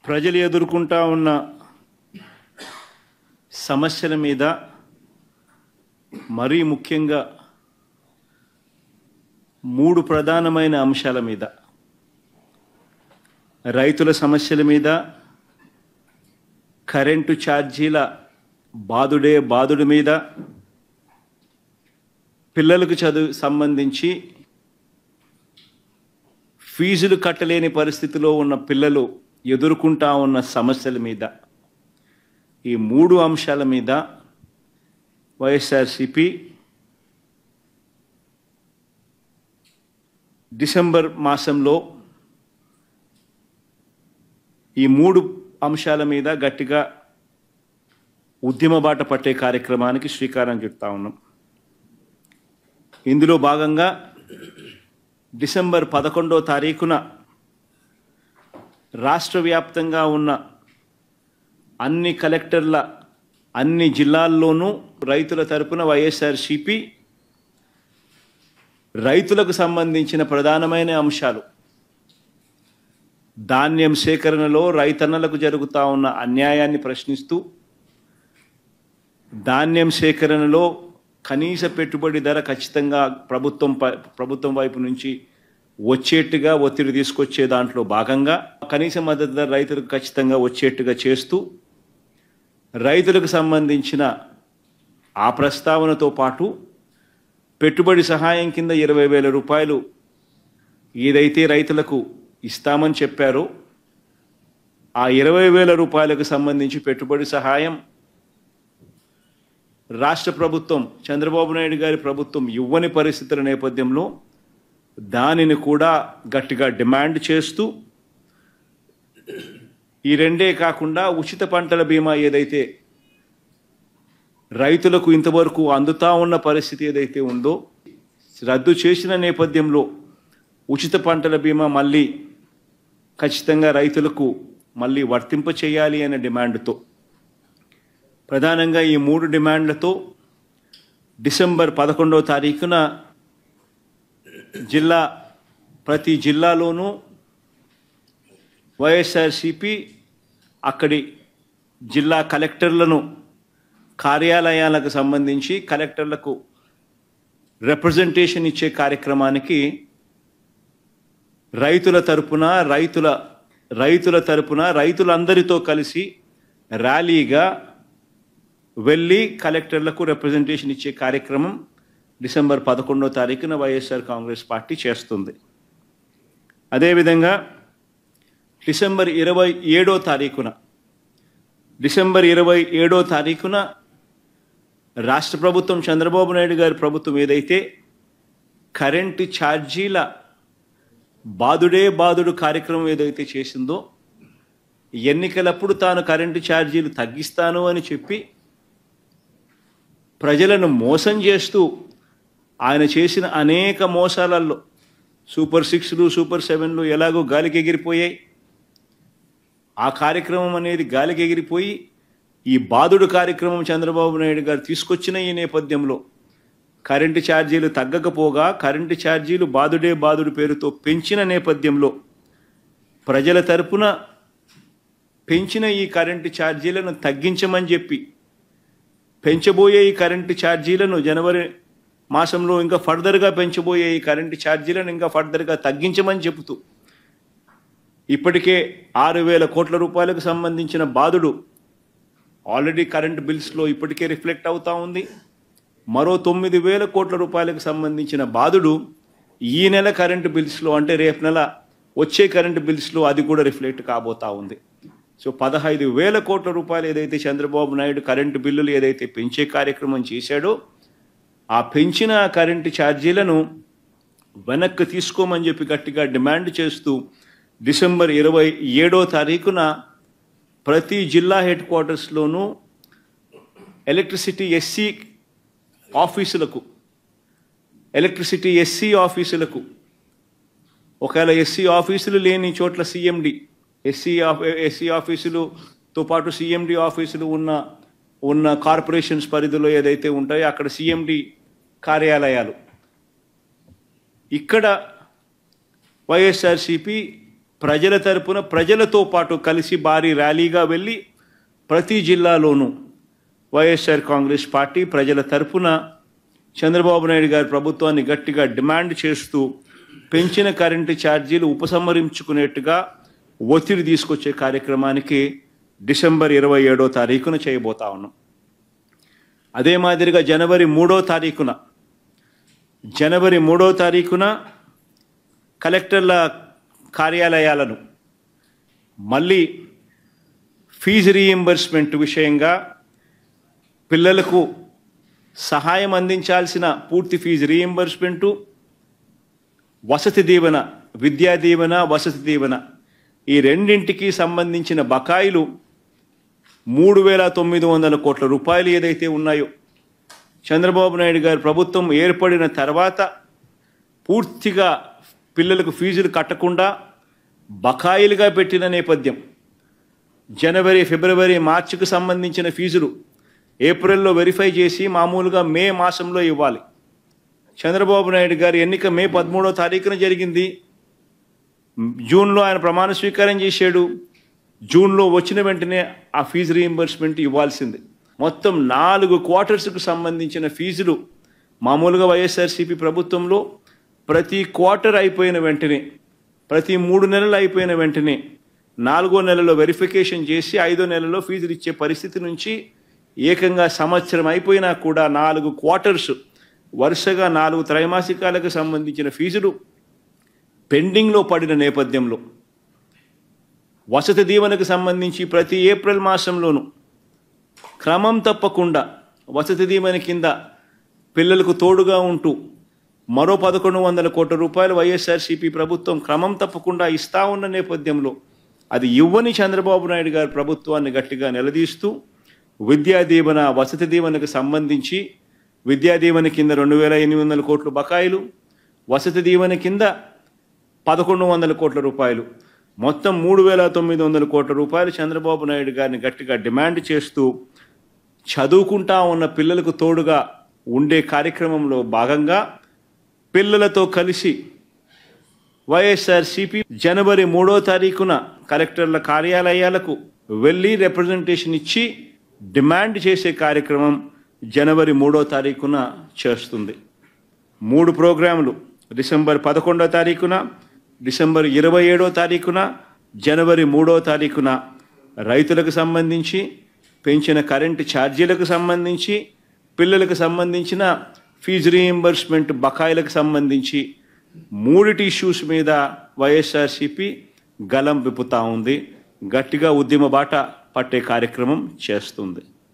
ప్రజలు ఎదుర్కొంటా ఉన్న సమస్యల మీద మరీ ముఖ్యంగా మూడు ప్రధానమైన అంశాల మీద, రైతుల సమస్యల మీద, కరెంటు ఛార్జీల బాదుడి మీద, పిల్లలకు చదువు సంబంధించి ఫీజులు కట్టలేని పరిస్థితిలో ఉన్న పిల్లలు ఎదుర్కొంటా ఉన్న సమస్యల మీద, ఈ మూడు అంశాల మీద వైఎస్ఆర్సీపీ డిసెంబర్ మాసంలో ఈ మూడు అంశాల మీద గట్టిగా ఉద్యమ బాట పట్టే కార్యక్రమానికి శ్రీకారం చుడతా ఉన్నాం. ఇందులో భాగంగా డిసెంబర్ 11వ తారీఖున రాష్ట్ర వ్యాప్తంగా ఉన్న అన్ని కలెక్టర్ల అన్ని జిల్లాల్లోనూ రైతుల తరపున వైఎస్ఆర్సీపీ రైతులకు సంబంధించిన ప్రధానమైన అంశాలు, ధాన్యం సేకరణలో రైతన్నలకు జరుగుతూ ఉన్న అన్యాయాన్ని ప్రశ్నిస్తూ, ధాన్యం సేకరణలో కనీస పెట్టుబడి ధర ఖచ్చితంగా ప్రభుత్వం వైపు నుంచి వచ్చేట్టుగా ఒత్తిడి తీసుకొచ్చే దాంట్లో భాగంగా కనీస మద్దతు ధర రైతులకు ఖచ్చితంగా వచ్చేట్టుగా చేస్తూ, రైతులకు సంబంధించిన ఆ ప్రస్తావనతో పాటు పెట్టుబడి సహాయం కింద 20,000 రూపాయలు ఏదైతే రైతులకు ఇస్తామని చెప్పారో ఆ 20,000 రూపాయలకు సంబంధించి పెట్టుబడి సహాయం రాష్ట్ర ప్రభుత్వం, చంద్రబాబు నాయుడు గారి ప్రభుత్వం ఇవ్వని పరిస్థితుల నేపథ్యంలో దానిని కూడా గట్టిగా డిమాండ్ చేస్తూ, ఈ రెండే కాకుండా ఉచిత పంటల బీమా ఏదైతే రైతులకు ఇంతవరకు అందుతా ఉన్న పరిస్థితి ఏదైతే ఉందో రద్దు చేసిన నేపథ్యంలో ఉచిత పంటల బీమా మళ్ళీ ఖచ్చితంగా రైతులకు మళ్ళీ వర్తింప చేయాలి అనే డిమాండ్తో, ప్రధానంగా ఈ మూడు డిమాండ్లతో డిసెంబర్ 11వ తారీఖున ప్రతి జిల్లాలోనూ వైఎస్ఆర్సీపీ అక్కడి జిల్లా కలెక్టర్లను కార్యాలయాలకు సంబంధించి కలెక్టర్లకు రిప్రజెంటేషన్ ఇచ్చే కార్యక్రమానికి రైతులందరితో కలిసి ర్యాలీగా వెళ్ళి కలెక్టర్లకు రిప్రజెంటేషన్ ఇచ్చే కార్యక్రమం డిసెంబర్ 11వ తారీఖున వైఎస్ఆర్ కాంగ్రెస్ పార్టీ చేస్తుంది. అదేవిధంగా డిసెంబర్ 27వ తారీఖున రాష్ట్ర ప్రభుత్వం, చంద్రబాబు నాయుడు గారి ప్రభుత్వం ఏదైతే కరెంటు ఛార్జీల బాదుడు కార్యక్రమం ఏదైతే చేసిందో, ఎన్నికలప్పుడు తాను కరెంటు ఛార్జీలు తగ్గిస్తాను అని చెప్పి ప్రజలను మోసం చేస్తూ ఆయన చేసిన అనేక మోసాలలో సూపర్ 6లు, సూపర్ 7లు ఎలాగో గాలికి ఎగిరిపోయాయి. ఆ కార్యక్రమం అనేది గాలికి ఎగిరిపోయి ఈ బాదుడు కార్యక్రమం చంద్రబాబు నాయుడు గారు తీసుకొచ్చిన ఈ నేపథ్యంలో కరెంటు ఛార్జీలు తగ్గకపోగా కరెంటు ఛార్జీలు బాదుడు పేరుతో పెంచిన నేపథ్యంలో ప్రజల తరపున పెంచిన ఈ కరెంటు ఛార్జీలను తగ్గించమని చెప్పి, పెంచబోయే ఈ కరెంటు ఛార్జీలను జనవరి మాసంలో ఇంకా ఫర్దర్గా పెంచబోయే ఈ కరెంటు ఛార్జీలను ఇంకా ఫర్దర్గా తగ్గించమని చెబుతూ ఇప్పటికే 6,000 కోట్ల రూపాయలకు సంబంధించిన బాదుడు ఆల్రెడీ కరెంట్ బిల్స్లో ఇప్పటికే రిఫ్లెక్ట్ అవుతూ ఉంది. మరో 9,000 కోట్ల రూపాయలకు సంబంధించిన బాదుడు ఈ నెల కరెంటు బిల్స్లో, అంటే రేపు నెల వచ్చే కరెంటు బిల్స్లో అది కూడా రిఫ్లెక్ట్ కాబోతా ఉంది. సో 15,000 కోట్ల రూపాయలు ఏదైతే చంద్రబాబు నాయుడు కరెంటు బిల్లులు ఏదైతే పెంచే కార్యక్రమం చేశాడో ఆ పెంచిన కరెంటు ఛార్జీలను వెనక్కి తీసుకోమని చెప్పి గట్టిగా డిమాండ్ చేస్తూ డిసెంబర్ 27వ తారీఖున ప్రతి జిల్లా హెడ్ క్వార్టర్స్లోనూ ఎలక్ట్రిసిటీ ఎస్సీ ఆఫీసులకు ఒకవేళ ఎస్సీ ఆఫీసులు లేని చోట్ల సిఎండి, ఎస్సీ ఆఫీసులతో పాటు సిఎండి ఆఫీసులు ఉన్న కార్పొరేషన్స్ పరిధిలో ఏదైతే ఉంటాయో అక్కడ సిఎండి కార్యాలయాలు, ఇక్కడ వైఎస్ఆర్సీపీ ప్రజల తరపున ప్రజలతో పాటు కలిసి భారీ ర్యాలీగా వెళ్ళి ప్రతి జిల్లాలోనూ వైఎస్ఆర్ కాంగ్రెస్ పార్టీ ప్రజల తరపున చంద్రబాబు నాయుడు గారి ప్రభుత్వాన్ని గట్టిగా డిమాండ్ చేస్తూ పెంచిన కరెంటు ఛార్జీలు ఉపసంహరించుకునేట్టుగా ఒత్తిడి తీసుకొచ్చే కార్యక్రమానికి డిసెంబర్ 27వ తారీఖున చేయబోతా ఉన్నాం. అదే మాదిరిగా జనవరి 3వ తారీఖున కలెక్టర్ల కార్యాలయాలను మళ్ళీ ఫీజు రీయింబర్స్మెంట్ విషయంగా పిల్లలకు సహాయం అందించాల్సిన పూర్తి ఫీజు రీయింబర్స్మెంటు, వసతి దీవెన, విద్యా దీవెన, వసతి దీవెన ఈ రెండింటికి సంబంధించిన బకాయిలు 3,900 కోట్ల రూపాయలు ఏదైతే ఉన్నాయో చంద్రబాబు నాయుడు గారి ప్రభుత్వం ఏర్పడిన తర్వాత పూర్తిగా పిల్లలకు ఫీజులు కట్టకుండా బకాయిలుగా పెట్టిన నేపథ్యం. జనవరి, ఫిబ్రవరి, మార్చికి సంబంధించిన ఫీజులు ఏప్రిల్లో వెరిఫై చేసి మామూలుగా మే మాసంలో ఇవ్వాలి. చంద్రబాబు నాయుడు గారి ఎన్నిక మే 13వ తారీఖున జరిగింది. జూన్లో ఆయన ప్రమాణ స్వీకారం చేశాడు. జూన్లో వచ్చిన వెంటనే ఆ ఫీజు రీయింబర్స్మెంట్ ఇవ్వాల్సింది. మొత్తం 4 క్వార్టర్స్కు సంబంధించిన ఫీజులు మామూలుగా వైఎస్ఆర్సీపీ ప్రభుత్వంలో ప్రతి క్వార్టర్ అయిపోయిన వెంటనే, ప్రతి 3 నెలలు అయిపోయిన వెంటనే 4వ నెలలో వెరిఫికేషన్ చేసి 5వ నెలలో ఫీజులు ఇచ్చే పరిస్థితి నుంచి ఏకంగా సంవత్సరం అయిపోయినా కూడా 4 క్వార్టర్స్ వరుసగా 4 త్రైమాసికాలకు సంబంధించిన ఫీజులు పెండింగ్లో పడిన నేపథ్యంలో వసతి దీవెనకు సంబంధించి ప్రతి ఏప్రిల్ మాసంలోనూ క్రమం తప్పకుండా వసతి దీవెన కింద పిల్లలకు తోడుగా ఉంటూ మరో 1,100 కోట్ల రూపాయలు వైఎస్ఆర్సీపీ ప్రభుత్వం క్రమం తప్పకుండా ఇస్తా ఉన్న నేపథ్యంలో అది ఇవ్వని చంద్రబాబు నాయుడు గారి ప్రభుత్వాన్ని గట్టిగా నిలదీస్తూ విద్యా దీవెన, వసతి దీవెనకు సంబంధించి విద్యా దీవెన కింద 2,800 కోట్ల బకాయిలు, వసతి దీవెన కింద 1,100 కోట్ల రూపాయలు, మొత్తం 3,900 కోట్ల రూపాయలు చంద్రబాబు నాయుడు గారిని గట్టిగా డిమాండ్ చేస్తూ చదువుకుంటా ఉన్న పిల్లలకు తోడుగా ఉండే కార్యక్రమంలో భాగంగా పిల్లలతో కలిసి వైఎస్ఆర్సీపీ జనవరి 3వ తారీఖున కలెక్టర్ల కార్యాలయాలకు వెళ్ళి రిప్రజెంటేషన్ ఇచ్చి డిమాండ్ చేసే కార్యక్రమం జనవరి 3వ తారీఖున చేస్తుంది. 3 ప్రోగ్రాములు డిసెంబర్ 11వ తారీఖున, డిసెంబర్ 27వ తారీఖున, జనవరి 3వ తారీఖున రైతులకు సంబంధించి, పెంచిన కరెంటు ఛార్జీలకు సంబంధించి, పిల్లలకు సంబంధించిన ఫీజు రీయింబర్స్మెంట్ బకాయిలకు సంబంధించి 3 ఇష్యూస్ మీద వైఎస్ఆర్సీపీ గలం విప్పుతా ఉంది. గట్టిగా ఉద్యమ బాట పట్టే కార్యక్రమం చేస్తుంది.